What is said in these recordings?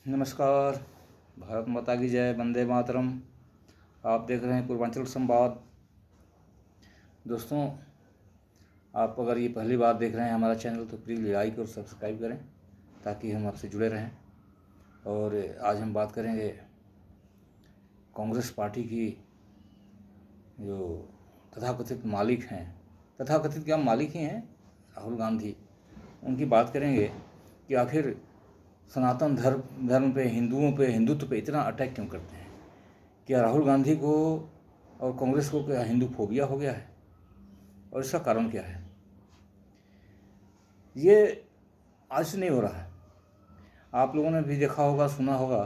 नमस्कार। भारत माता की जय। वंदे मातरम। आप देख रहे हैं पूर्वांचल संवाद। दोस्तों, आप अगर ये पहली बार देख रहे हैं हमारा चैनल तो प्लीज़ लाइक और सब्सक्राइब करें ताकि हम आपसे जुड़े रहें। और आज हम बात करेंगे कांग्रेस पार्टी की जो तथाकथित मालिक हैं, तथाकथित क्या मालिक ही हैं, राहुल गांधी। उनकी बात करेंगे कि आखिर सनातन धर्म पे, हिंदुओं पे, हिंदुत्व पे इतना अटैक क्यों करते हैं। क्या राहुल गांधी को और कांग्रेस को क्या हिंदू फोबिया हो गया है, और इसका कारण क्या है। ये आज से नहीं हो रहा है। आप लोगों ने भी देखा होगा, सुना होगा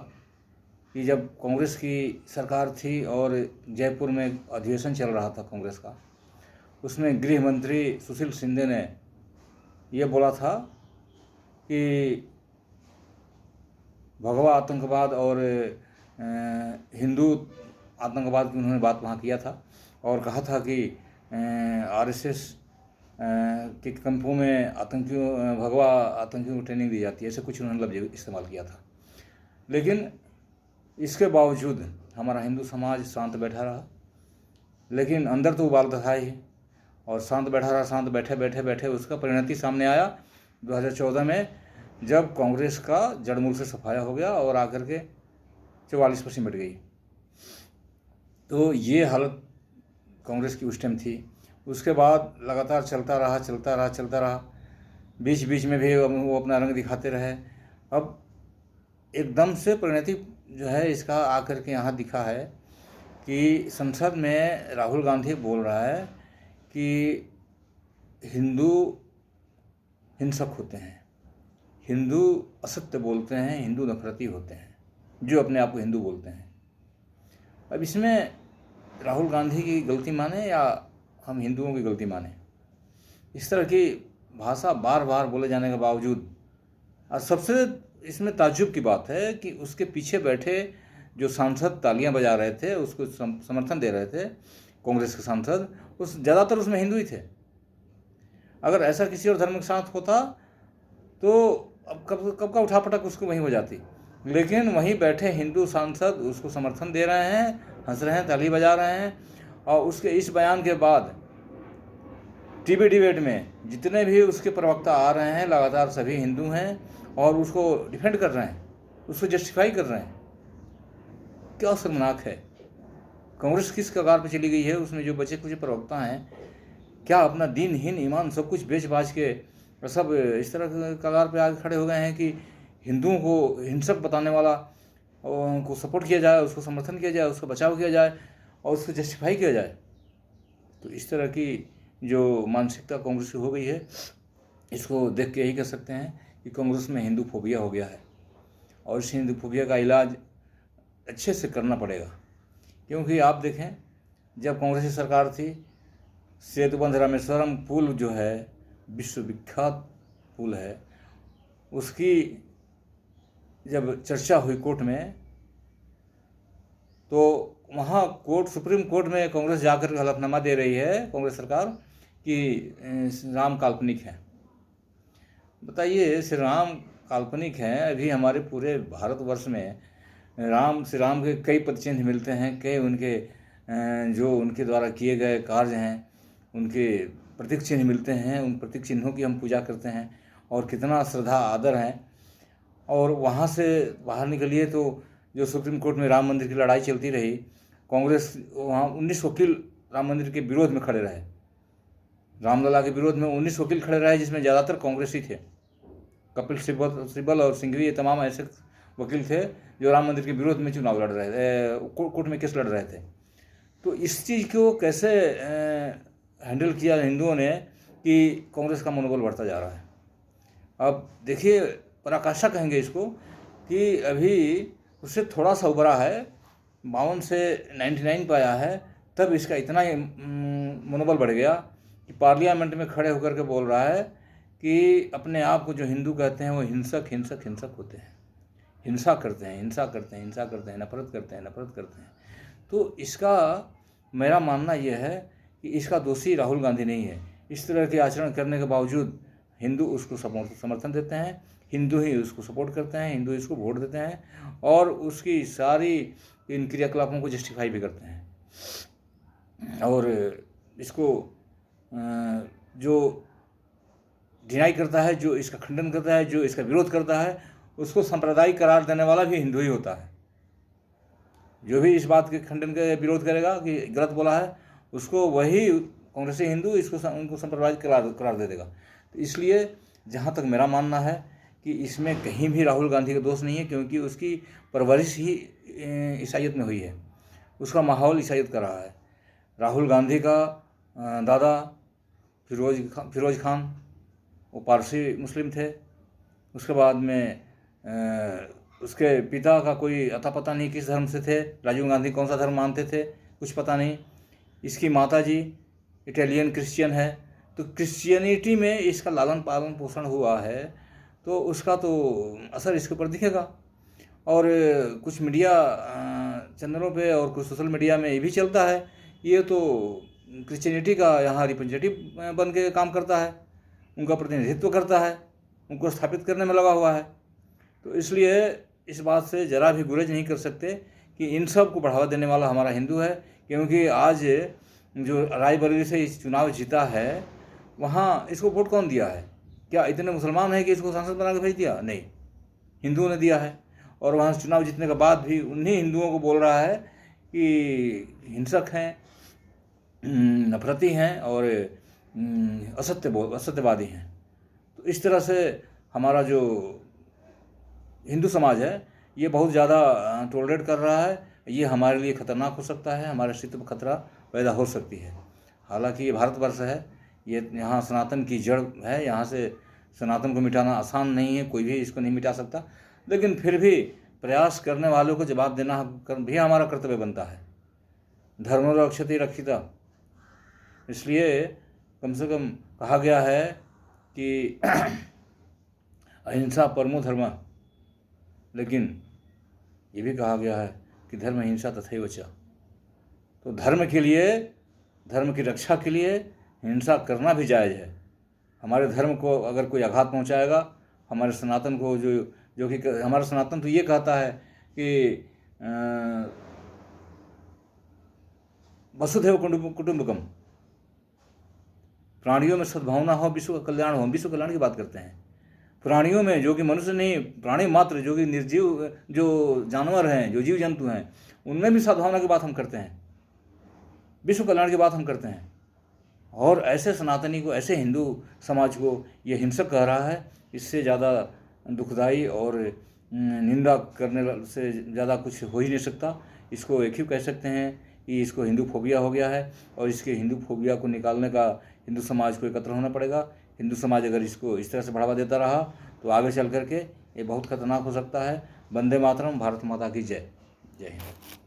कि जब कांग्रेस की सरकार थी और जयपुर में अधिवेशन चल रहा था कांग्रेस का, उसमें गृह मंत्री सुशील शिंदे ने यह बोला था कि भगवा आतंकवाद और हिंदू आतंकवाद की उन्होंने बात वहाँ किया था और कहा था कि आरएसएस के कैंपों में आतंकियों, भगवा आतंकियों को ट्रेनिंग दी जाती है, ऐसे कुछ उन्होंने लफ्ज़ इस्तेमाल किया था। लेकिन इसके बावजूद हमारा हिंदू समाज शांत बैठा रहा। लेकिन अंदर तो उबाल था ही, और शांत बैठा रहा। शांत बैठे बैठे बैठे उसका परिणति सामने आया 2014 में, जब कांग्रेस का जड़मूल से सफाया हो गया और आकर के 44 पर सिमट गई। तो ये हालत कांग्रेस की उस टाइम थी। उसके बाद लगातार चलता रहा। बीच बीच में भी वो अपना रंग दिखाते रहे। अब एकदम से परिणति जो है इसका आकर के यहाँ दिखा है कि संसद में राहुल गांधी बोल रहा है कि हिंदू हिंसक होते हैं, हिंदू असत्य बोलते हैं, हिंदू नफरती होते हैं, जो अपने आप को हिंदू बोलते हैं। अब इसमें राहुल गांधी की गलती माने या हम हिंदुओं की गलती माने, इस तरह की भाषा बार बार बोले जाने के बावजूद, और सबसे इसमें ताज्जुब की बात है कि उसके पीछे बैठे जो सांसद तालियां बजा रहे थे, उसको समर्थन दे रहे थे, कांग्रेस के सांसद, उस ज़्यादातर उसमें हिंदू ही थे। अगर ऐसा किसी और धर्म के साथ होता तो अब कब का उठापटक उसको वहीं हो जाती। लेकिन वहीं बैठे हिंदू सांसद उसको समर्थन दे रहे हैं, हंस रहे हैं, ताली बजा रहे हैं। और उसके इस बयान के बाद टीवी डिबेट में जितने भी उसके प्रवक्ता आ रहे हैं, लगातार सभी हिंदू हैं और उसको डिफेंड कर रहे हैं, उसको जस्टिफाई कर रहे हैं। क्या शर्मनाक है। कांग्रेस किस कगार पर चली गई है। उसमें जो बचे कुछ प्रवक्ता हैं, क्या अपना दीन हीन ईमान सब कुछ बेच बाच के सब इस तरह कगार पे आगे खड़े हो गए हैं कि हिंदुओं को हिंसक बताने वाला को सपोर्ट किया जाए, उसको समर्थन किया जाए, उसका बचाव किया जाए और उसको जस्टिफाई किया जाए। तो इस तरह की जो मानसिकता कांग्रेस की हो गई है, इसको देख के यही कह सकते हैं कि कांग्रेस में हिंदू फोबिया हो गया है। और इस हिंदू फोबिया का इलाज अच्छे से करना पड़ेगा। क्योंकि आप देखें, जब कांग्रेस की सरकार थी, सेतुबंध रामेश्वरम पुल जो है विश्वविख्यात पुल है, उसकी जब चर्चा हुई कोर्ट में, तो वहाँ सुप्रीम कोर्ट में कांग्रेस जाकर हलफनामा दे रही है, कांग्रेस सरकार, कि राम काल्पनिक है। बताइए, श्री राम काल्पनिक हैं। अभी हमारे पूरे भारतवर्ष में श्री राम के कई पदचिन्ह मिलते हैं, कई उनके जो उनके द्वारा किए गए कार्य हैं, उनके प्रतीक चिन्ह मिलते हैं। उन प्रतीक चिन्हों की हम पूजा करते हैं और कितना श्रद्धा आदर है। और वहाँ से बाहर निकलिए तो जो सुप्रीम कोर्ट में राम मंदिर की लड़ाई चलती रही, कांग्रेस वहाँ 19 वकील राम मंदिर के विरोध में खड़े रहे। रामलला के विरोध में 19 वकील खड़े रहे, जिसमें ज़्यादातर कांग्रेसी थे। कपिल सिब्बल और सिंघवी, ये तमाम ऐसे वकील थे जो राम मंदिर के विरोध में चुनाव लड़ रहे थे, कोर्ट में केस लड़ रहे थे। तो इस चीज़ को कैसे हैंडल किया हिंदुओं ने कि कांग्रेस का मनोबल बढ़ता जा रहा है। अब देखिए, पराकाष्ठा कहेंगे इसको, कि अभी उससे थोड़ा सा उभरा है, 52 से 99 पे आया है, तब इसका इतना ही मनोबल बढ़ गया कि पार्लियामेंट में खड़े होकर के बोल रहा है कि अपने आप को जो हिंदू कहते हैं वो हिंसक हिंसक हिंसक होते हैं, हिंसा करते हैं, नफरत करते हैं। तो इसका मेरा मानना यह है कि इसका दोषी राहुल गांधी नहीं है। इस तरह के आचरण करने के बावजूद हिंदू उसको समर्थन देते हैं, हिंदू ही उसको सपोर्ट करते हैं, हिंदू इसको वोट देते हैं और उसकी सारी इन क्रियाकलापों को जस्टिफाई भी करते हैं। और इसको जो डिनाई करता है, जो इसका खंडन करता है, जो इसका विरोध करता है, उसको सांप्रदायिक करार देने वाला भी हिंदू ही होता है। जो भी इस बात के खंडन का विरोध करेगा कि गलत बोला है, उसको वही कांग्रेसी हिंदू उनको सांप्रदायिक करार दे देगा। तो इसलिए जहाँ तक मेरा मानना है कि इसमें कहीं भी राहुल गांधी का दोष नहीं है, क्योंकि उसकी परवरिश ही ईसाईयत में हुई है, उसका माहौल ईसाईयत का रहा है। राहुल गांधी का दादा फिरोज खान वो पारसी मुस्लिम थे। उसके बाद में उसके पिता का कोई अता पता नहीं किस धर्म से थे, राजीव गांधी कौन सा धर्म मानते थे कुछ पता नहीं। इसकी माताजी इटालियन क्रिश्चियन है, तो क्रिश्चियनिटी में इसका लालन पालन पोषण हुआ है, तो उसका तो असर इसके ऊपर दिखेगा। और कुछ मीडिया चैनलों पे और कुछ सोशल मीडिया में ये भी चलता है, ये तो क्रिश्चियनिटी का यहाँ रिप्रेजेंटेटिव बन के काम करता है, उनका प्रतिनिधित्व करता है, उनको स्थापित करने में लगा हुआ है। तो इसलिए इस बात से ज़रा भी गुरेज नहीं कर सकते कि इन सब को बढ़ावा देने वाला हमारा हिंदू है। क्योंकि आज जो रायबरेली से इस चुनाव जीता है, वहाँ इसको वोट कौन दिया है? क्या इतने मुसलमान हैं कि इसको सांसद बना के भेज दिया? नहीं, हिंदुओं ने दिया है। और वहाँ चुनाव जीतने के बाद भी उन्हीं हिंदुओं को बोल रहा है कि हिंसक हैं, नफरती हैं और असत्यवादी हैं। तो इस तरह से हमारा जो हिंदू समाज है ये बहुत ज़्यादा टॉलरेट कर रहा है। ये हमारे लिए खतरनाक हो सकता है, हमारे अस्तित्व पर खतरा पैदा हो सकती है। हालांकि ये भारतवर्ष है, ये यहाँ सनातन की जड़ है, यहाँ से सनातन को मिटाना आसान नहीं है, कोई भी इसको नहीं मिटा सकता। लेकिन फिर भी प्रयास करने वालों को जवाब देना भी हमारा कर्तव्य बनता है। धर्म रक्षति रक्षिता, इसलिए कम से कम कहा गया है कि अहिंसा परमो धर्म, लेकिन ये भी कहा गया है कि धर्म हिंसा तथैव च। तो धर्म के लिए, धर्म की रक्षा के लिए हिंसा करना भी जायज़ है। हमारे धर्म को अगर कोई आघात पहुंचाएगा, हमारे सनातन को जो कि हमारा सनातन तो ये कहता है कि वसुधैव कुटुंबकम, प्राणियों में सद्भावना हो, विश्व का कल्याण हो। विश्व कल्याण की बात करते हैं। प्राणियों में, जो कि मनुष्य नहीं, प्राणी मात्र, जो कि निर्जीव जो जानवर हैं, जो जीव जंतु हैं, उनमें भी सद्भावना की बात हम करते हैं, विश्व कल्याण की बात हम करते हैं। और ऐसे सनातनी को, ऐसे हिंदू समाज को ये हिंसक कह रहा है, इससे ज़्यादा दुखदाई और निंदा करने से ज़्यादा कुछ हो ही नहीं सकता। इसको एक ही कह सकते हैं कि इसको हिंदू फोबिया हो गया है, और इसके हिंदू फोबिया को निकालने का हिंदू समाज को एकत्र होना पड़ेगा। हिंदू समाज अगर इसको इस तरह से बढ़ावा देता रहा तो आगे चल करके ये बहुत खतरनाक हो सकता है। वंदे मातरम, भारत माता की जय। जय हिंद।